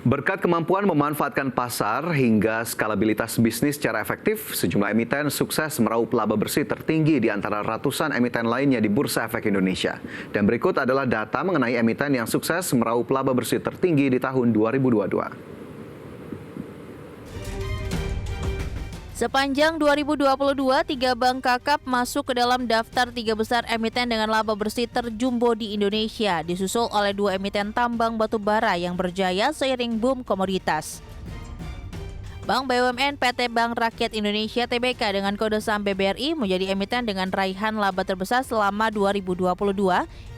Berkat kemampuan memanfaatkan pasar hingga skalabilitas bisnis secara efektif, sejumlah emiten sukses meraup laba bersih tertinggi di antara ratusan emiten lainnya di Bursa Efek Indonesia. Dan berikut adalah data mengenai emiten yang sukses meraup laba bersih tertinggi di tahun 2022. Sepanjang 2022, 3 bank kakap masuk ke dalam daftar 3 besar emiten dengan laba bersih terjumbo di Indonesia, disusul oleh 2 emiten tambang batu bara yang berjaya seiring boom komoditas. Bank BUMN PT Bank Rakyat Indonesia Tbk dengan kode saham BBRI menjadi emiten dengan raihan laba terbesar selama 2022,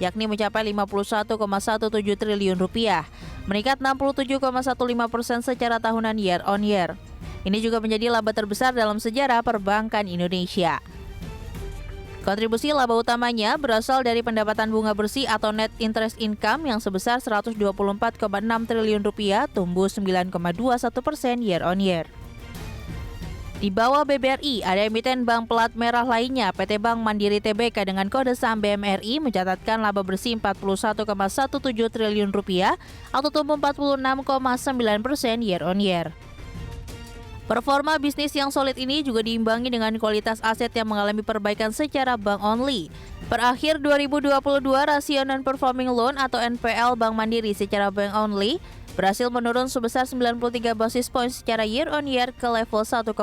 yakni mencapai 51,17 triliun rupiah, meningkat 67,15% secara tahunan year on year. Ini juga menjadi laba terbesar dalam sejarah perbankan Indonesia. Kontribusi laba utamanya berasal dari pendapatan bunga bersih atau net interest income yang sebesar 124,6 triliun rupiah, tumbuh 9,21% year on year. Di bawah BBRI, ada emiten bank pelat merah lainnya, PT Bank Mandiri Tbk dengan kode saham BMRI mencatatkan laba bersih 41,17 triliun rupiah atau tumbuh 46,9% year on year. Performa bisnis yang solid ini juga diimbangi dengan kualitas aset yang mengalami perbaikan secara bank only. Per akhir 2022, rasio non-performing loan atau NPL Bank Mandiri secara bank only berhasil menurun sebesar 93 basis point secara year on year ke level 1,88%.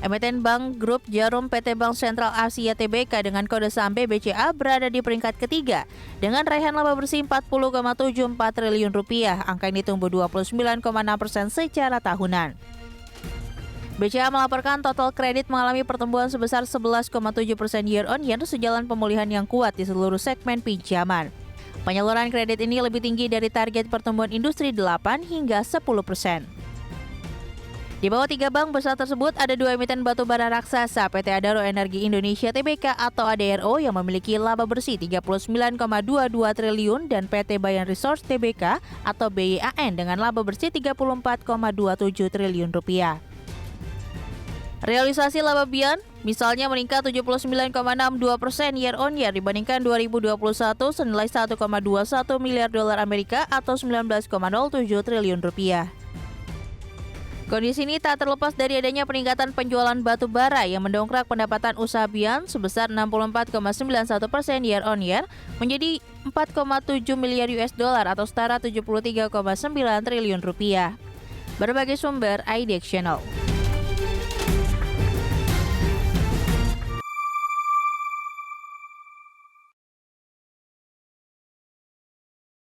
Emiten Bank Grup Jarum PT Bank Sentral Asia Tbk dengan kode saham BBCA berada di peringkat ketiga dengan raihan laba bersih 40,74 triliun rupiah. Angka ini tumbuh 29,6% secara tahunan. BCA melaporkan total kredit mengalami pertumbuhan sebesar 11,7% year on year sejalan pemulihan yang kuat di seluruh segmen pinjaman. Penyaluran kredit ini lebih tinggi dari target pertumbuhan industri 8 hingga 10%. Di bawah 3 bank besar tersebut ada 2 emiten batu bara raksasa, PT Adaro Energi Indonesia Tbk atau ADRO yang memiliki laba bersih 39,22 triliun dan PT Bayan Resource Tbk atau BYAN dengan laba bersih 34,27 triliun rupiah. Realisasi laba Bian misalnya meningkat 79,62% year on year dibandingkan 2021 senilai 1,21 miliar dolar Amerika atau 19,07 triliun rupiah. Kondisi ini tak terlepas dari adanya peningkatan penjualan batu bara yang mendongkrak pendapatan usaha Bian sebesar 64,91% year on year menjadi 4,7 miliar US dollar atau setara 73,9 triliun rupiah. Berbagai sumber IDX Channel.